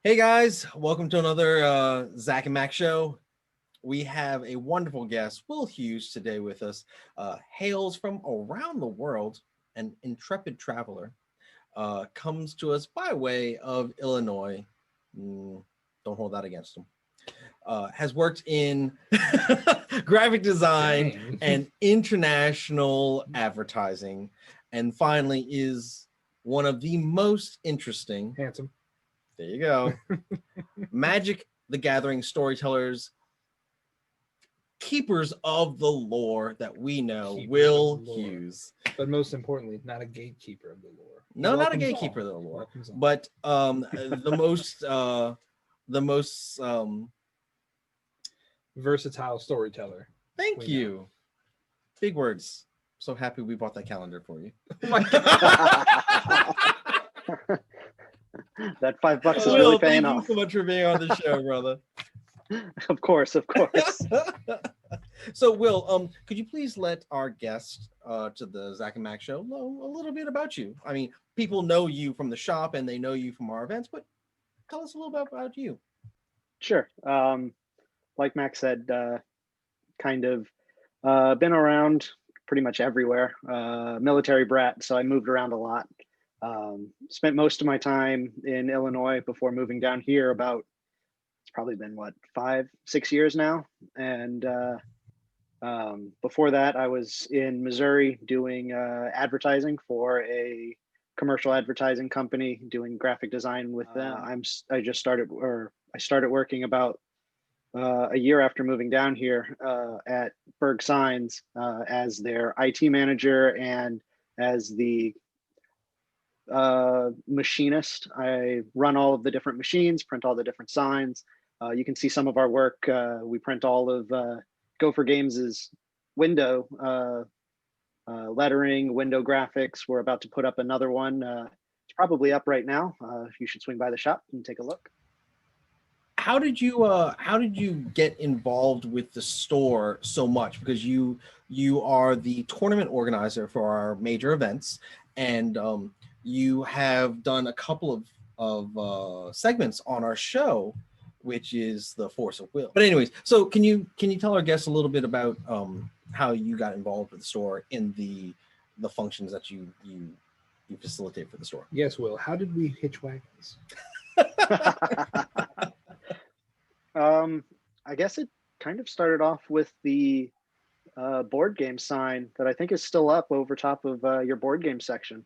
Hey guys, welcome to another Zach and Mac show. We have a wonderful guest, Will Hughes, today with us. Hails from around the world, an intrepid traveler. Comes to us by way of Illinois. Don't hold that against him. Has worked in graphic design Dang. and international advertising, and finally is one of the most interesting. Handsome. There you go. Magic the Gathering storytellers, keepers of the lore that we know, Keepers Will of the lore. Hughes. But most importantly, not a gatekeeper of the lore. He No, not a welcomes gatekeeper all. of the lore, Welcomes all. but the most Versatile storyteller. thank We you. Big words. So happy we bought that calendar for you. Oh my That $5 is Will, really paying thank off. you so much for being on the show, brother. Of course. So, Will, could you please let our guest to the Zach and Mac show know a little bit about you? I mean, people know you from the shop and they know you from our events, but tell us a little bit about you. Sure. Like Max said, kind of been around pretty much everywhere. Military brat, so I moved around a lot. Spent most of my time in Illinois before moving down here. It's probably been 5-6 years now, and before that, I was in Missouri doing advertising for a commercial advertising company, doing graphic design with them. I started working about a year after moving down here at Berg Signs as their IT manager and as the machinist. I run all of the different machines, print all the different signs. You can see some of our work. We print all of Gopher Games' window lettering, window graphics. We're about to put up another one. It's probably up right now. You should swing by the shop and take a look. How did you get involved with the store so much? Because you are the tournament organizer for our major events, and you have done a couple of segments on our show, which is the Force of Will. But anyways, so can you tell our guests a little bit about how you got involved with the store in the functions that you facilitate for the store? Yes, Will. How did we hitch wagons? I guess it kind of started off with the board game sign that I think is still up over top of your board game section.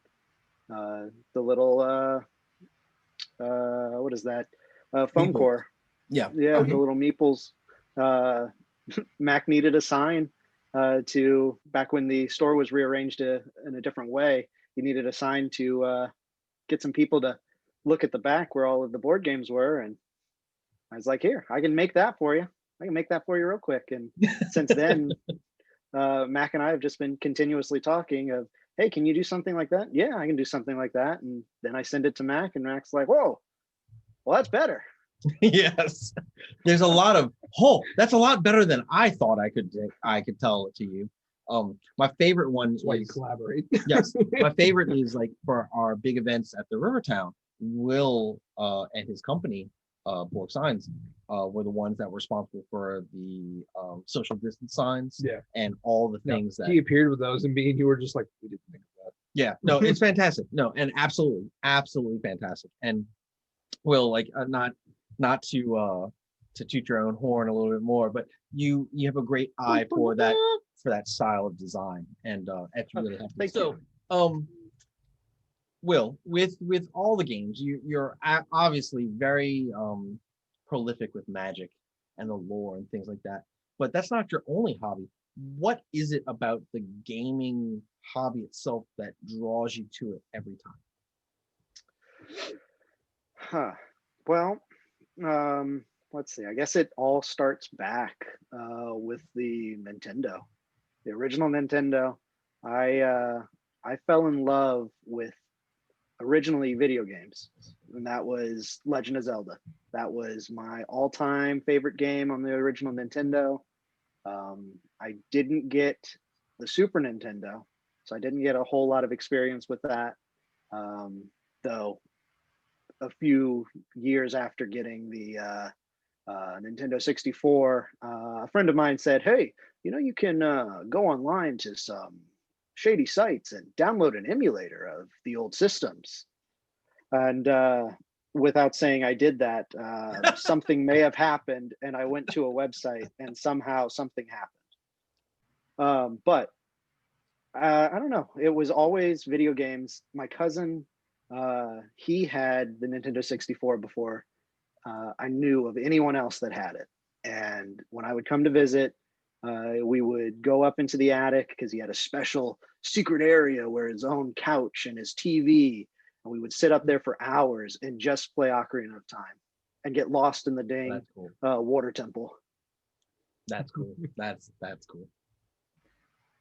The little what is that? Foam Meeple. core. Yeah. Yeah, Okay. the little meeples. Mac needed a sign to back when the store was rearranged in a different way. He needed a sign to get some people to look at the back where all of the board games were, and I was like, "Here, I can make that for you. I can make that for you real quick." And since then, Mac and I have just been continuously talking of, "Hey, can you do something like that?" "Yeah, I can do something like that." And then I send it to Mac, and Mac's like, "Whoa, well, that's better." Yes, there's a lot of that's a lot better than I thought I could tell it to you. My favorite one That's why you is collaborate. yes, my favorite is like for our big events at the Rivertown. Will and his company, Borg Signs, were the ones that were responsible for the social distance signs Yeah. and all the No, things that he appeared with those, and me and you were just like, we didn't think of that. yeah, no, it's fantastic. No, and absolutely fantastic. And Will, like not to toot your own horn a little bit more, but you have a great eye for that style of design, and it's really helpful. Thank So, Will, with all the games, you're obviously very prolific with Magic and the lore and things like that. But that's not your only hobby. What is it about the gaming hobby itself that draws you to it every time? Huh. Well, let's see. I guess it all starts back with the Nintendo, the original Nintendo. I fell in love with originally video games, and that was Legend of Zelda. That was my all-time favorite game on the original Nintendo. I didn't get the Super Nintendo, so I didn't get a whole lot of experience with that. Though a few years after getting the Nintendo 64, a friend of mine said, "Hey, you can go online to some shady sites and download an emulator of the old systems." And without saying I did that, something may have happened, and I went to a website, and somehow something happened. But I don't know. It was always video games. My cousin, he had the Nintendo 64 before I knew of anyone else that had it. And when I would come to visit, we would go up into the attic because he had a special secret area where his own couch and his TV. And we would sit up there for hours and just play Ocarina of Time and get lost in the dang That's cool. water temple. That's cool. That's cool.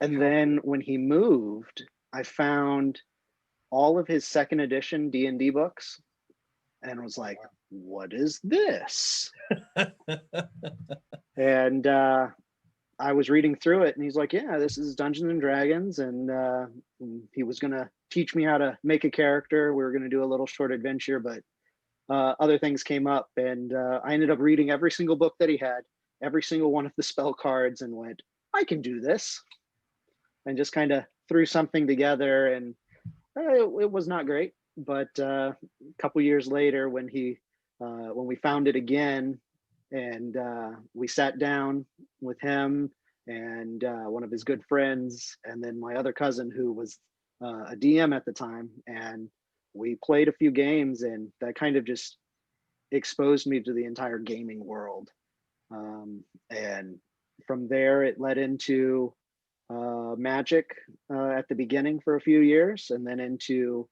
And then when he moved, I found all of his second edition D&D books and was like, what is this? And I was reading through it, and he's like, yeah, this is Dungeons and Dragons. And he was going to teach me how to make a character. We were going to do a little short adventure, but other things came up, and I ended up reading every single book that he had, every single one of the spell cards, and went, I can do this. And just kind of threw something together, and it was not great. But a couple years later, when we found it again, and we sat down with him and one of his good friends, and then my other cousin who was a DM at the time, and we played a few games, and that kind of just exposed me to the entire gaming world. And from there, it led into Magic at the beginning for a few years, and then into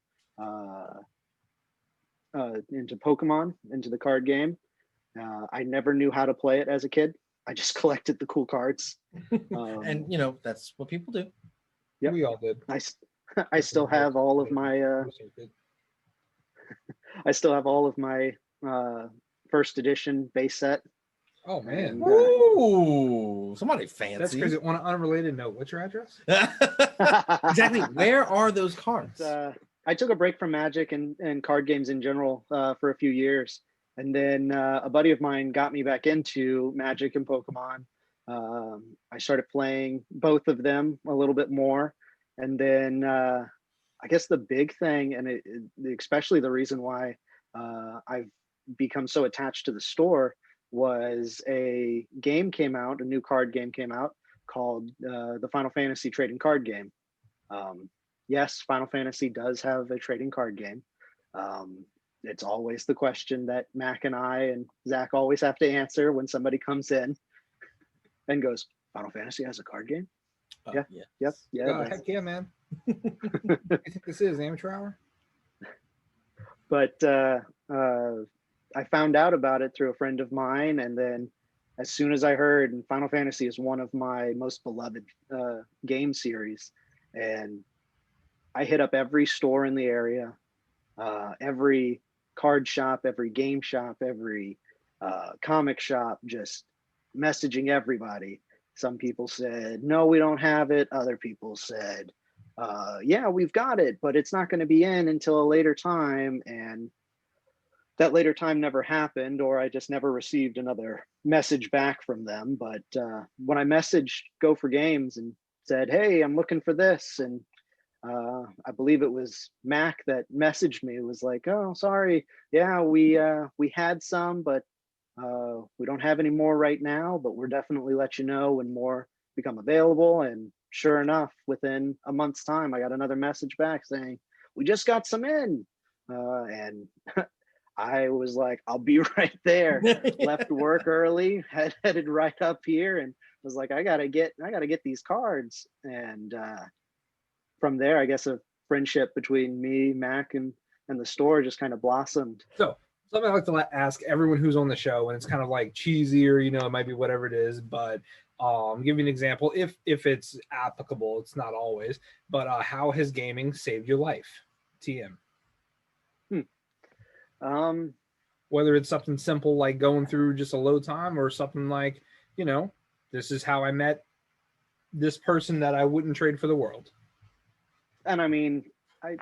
Pokemon, into the card game. I never knew how to play it as a kid. I just collected the cool cards. And that's what people do. Yep. We all did. I still have all of my I still have all of my first edition base set. Oh man. And, Ooh, somebody fancy. That's crazy. On an unrelated note, what's your address? Exactly. Where are those cards? I took a break from Magic and card games in general for a few years. And then a buddy of mine got me back into Magic and Pokemon. I started playing both of them a little bit more. And then I guess the big thing, and especially the reason why I've become so attached to the store, was a new card game came out called the Final Fantasy trading card game. Yes, Final Fantasy does have a trading card game. It's always the question that Mac and I and Zach always have to answer when somebody comes in and goes, Final Fantasy has a card game? Yeah. Yep. Yeah. Heck yeah, man. I think this is amateur hour. But I found out about it through a friend of mine, and then as soon as I heard, and Final Fantasy is one of my most beloved game series, and I hit up every store in the area, every card shop, every game shop, every comic shop, just messaging everybody. Some people said, no, we don't have it. Other people said, yeah, we've got it, but it's not going to be in until a later time. And that later time never happened, or I just never received another message back from them. But when I messaged Go for Games and said, hey, I'm looking for this, and I believe it was Mac that messaged me, was like, oh, sorry, yeah, we had some, but we don't have any more right now, but we're definitely let you know when more become available. And sure enough, within a month's time, I got another message back saying, we just got some in. And I was like, I'll be right there. Left work early, headed right up here, and was like, I gotta get these cards. And from there, I guess a friendship between me, Mac, and the store just kind of blossomed. So something I like to ask everyone who's on the show, and it's kind of like cheesy, or it might be whatever it is, but give you an example if it's applicable. It's not always, but how has gaming saved your life, TM? Whether it's something simple like going through just a low time, or something like, this is how I met this person that I wouldn't trade for the world. And I mean,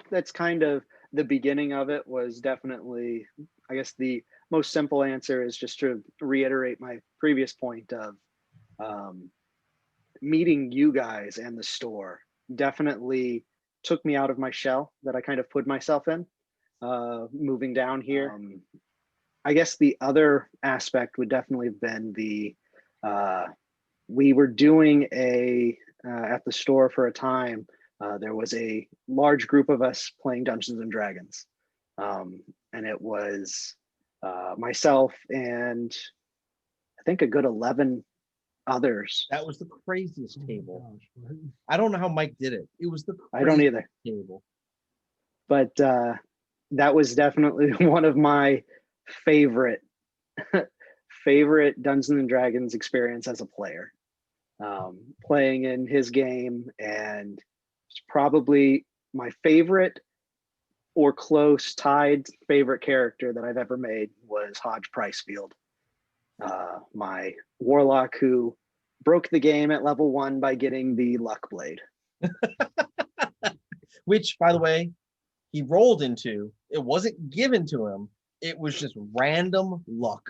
that's kind of, the beginning of it was definitely, I guess the most simple answer is just to reiterate my previous point of um, meeting you guys and the store definitely took me out of my shell that I kind of put myself in moving down here. I guess the other aspect would definitely have been we were doing at the store for a time. There was a large group of us playing Dungeons and Dragons, and it was myself and I think a good 11 others. That was the craziest table. I don't know how Mike did it. It was the I don't either. Table. But that was definitely one of my favorite Dungeons and Dragons experience as a player. Playing in his game, and it's probably my favorite or close tied favorite character that I've ever made was Hodge Pricefield, my warlock who broke the game at level 1 by getting the luck blade. Which, by the way, he rolled into. It wasn't given to him. It was just random luck,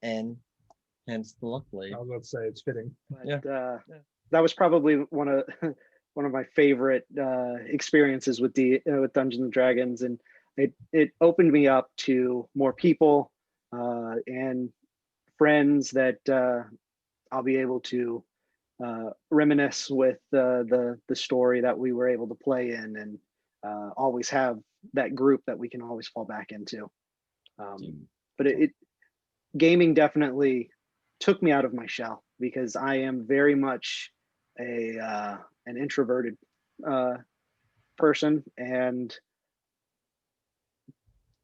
and hence the luck blade. I was about to say it's fitting. But, that was probably one of my favorite experiences with Dungeons and Dragons, and it opened me up to more people and friends that I'll be able to reminisce with the story that we were able to play in, and always have that group that we can always fall back into. But gaming definitely took me out of my shell, because I am very much an introverted person, and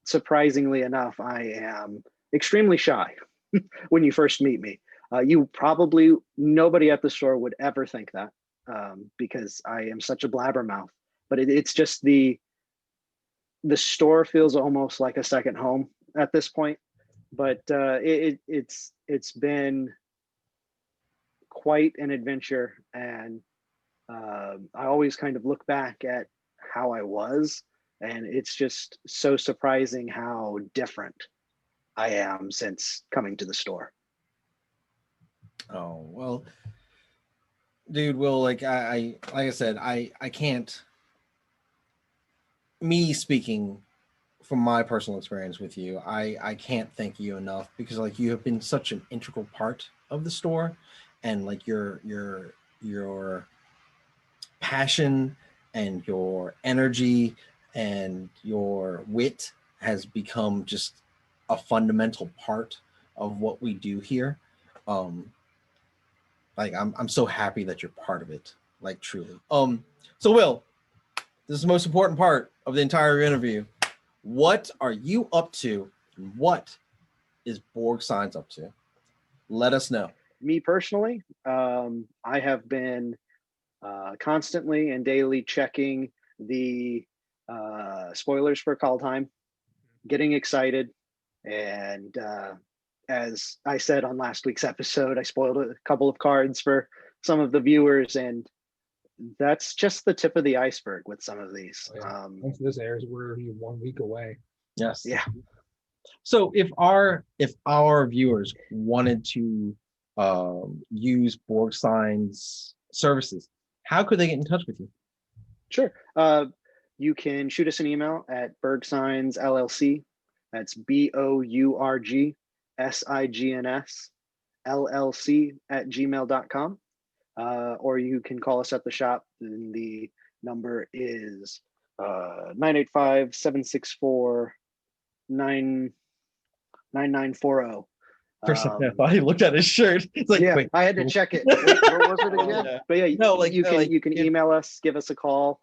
surprisingly enough, I am extremely shy when you first meet me. Nobody at the store would ever think that, because I am such a blabbermouth. But it's just the store feels almost like a second home at this point. But it's been quite an adventure, and I always kind of look back at how I was, and it's just so surprising how different I am since coming to the store. Oh, well, dude, Will, like I said, I can't, me speaking from my personal experience with you, I can't thank you enough, because like you have been such an integral part of the store, and like your passion and your energy and your wit has become just a fundamental part of what we do here. Like I'm so happy that you're part of it, like truly. So Will, this is the most important part of the entire interview. What are you up to? What is Borg Signs up to? Let us know. Me personally, I have been constantly and daily checking the spoilers for Call Time, getting excited, and as I said on last week's episode, I spoiled a couple of cards for some of the viewers, and that's just the tip of the iceberg with some of these. Once this airs, we're 1 week away. Yes. Yeah. So if our viewers wanted to use Borg Signs services, how could they get in touch with you? Sure. You can shoot us an email at Bergsigns LLC. That's BOURGSIGNS LLC at gmail.com. Or you can call us at the shop, and the number is 985-764-9940. I thought he looked at his shirt. It's like, yeah, wait, I had to check it. What was it again? Yeah. But yeah, No, like, you can like, you can email us, give us a call,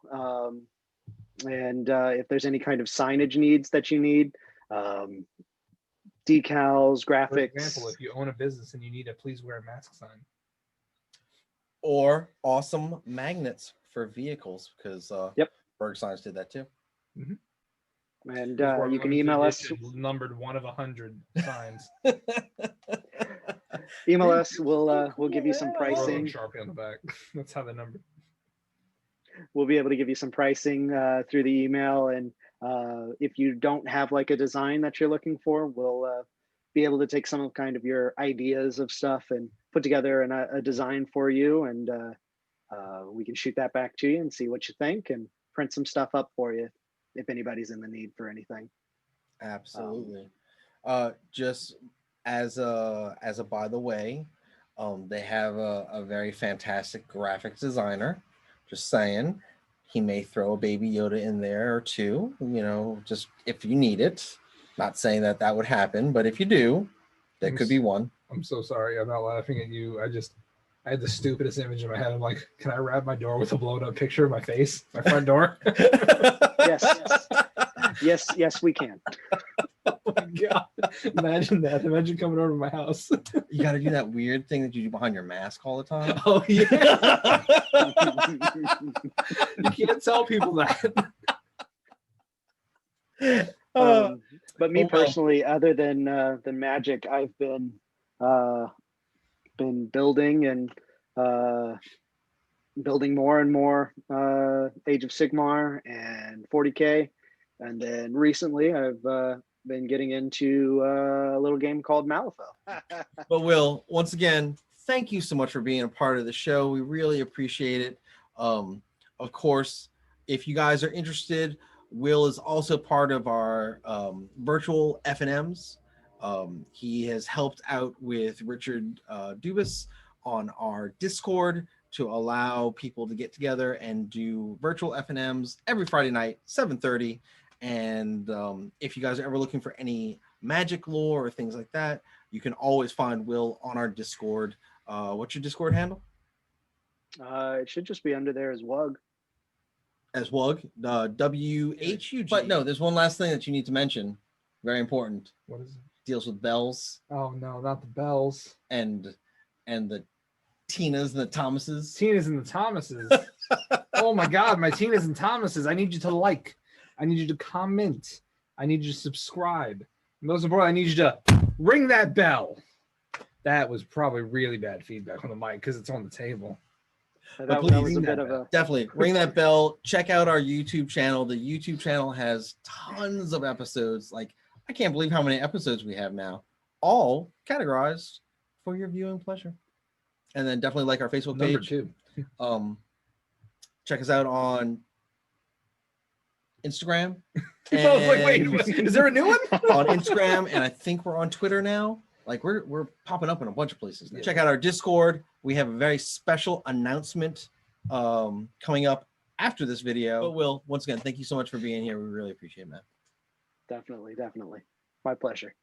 and if there's any kind of signage needs that you need, decals, graphics. For example, if you own a business and you need a "Please wear a mask" sign, or awesome magnets for vehicles, because Yep, Berg Signs did that too. mm-hmm. And you can email us. Numbered 1 of 100 signs. Email us. We'll give you some pricing. Sharpie on the back. That's how the number. We'll be able to give you some pricing through the email, and If you don't have like a design that you're looking for, we'll be able to take some of kind of your ideas of stuff and put together a design for you, and we can shoot that back to you and see what you think, and print some stuff up for you if anybody's in the need for anything. Absolutely. Just as a by the way, they have a very fantastic graphics designer. Just saying, he may throw a baby Yoda in there or two. You know, just if you need it. Not saying that that would happen, but if you do, there could be one. I'm so sorry. I'm not laughing at you. I had the stupidest image in my head. I'm like, can I wrap my door with a blown up picture of my face, my front door? Yes, we can. Oh my God. Imagine that. Imagine coming over to my house. You got to do that weird thing that you do behind your mask all the time. Oh, yeah. You can't tell people that. But me personally, other than Magic, I've been building and building more and more Age of Sigmar and 40K, and then recently I've been getting into a little game called Malifaux. But Will, once again, thank you so much for being a part of the show. We really appreciate it. Of course, if you guys are interested, Will is also part of our virtual FNMs. He has helped out with Richard Dubas on our Discord to allow people to get together and do virtual FNMs every Friday night, 7:30. And if you guys are ever looking for any Magic lore or things like that, you can always find Will on our Discord. What's your Discord handle? It should just be under there as WUG. As WUG, WHUG. But no, there's one last thing that you need to mention. Very important. What is it? Deals with bells. Oh no, not the bells. And the Tinas and the Thomases. Tinas and the Thomases. Oh my God, my Tinas and Thomases. I need you to like. I need you to comment. I need you to subscribe. Most importantly, I need you to ring that bell. That was probably really bad feedback on the mic because it's on the table. That was a bit of a... Definitely ring that bell. Check out our YouTube channel. The YouTube channel has tons of episodes. Like, I can't believe how many episodes we have now, all categorized for your viewing pleasure. And then definitely like our Facebook page. Number 2. Check us out on Instagram. I was like, wait, is there a new one? On Instagram, and I think we're on Twitter now. Like we're popping up in a bunch of places. Yeah. Check out our Discord. We have a very special announcement coming up after this video. But Will, once again, thank you so much for being here. We really appreciate it, man. Definitely. My pleasure.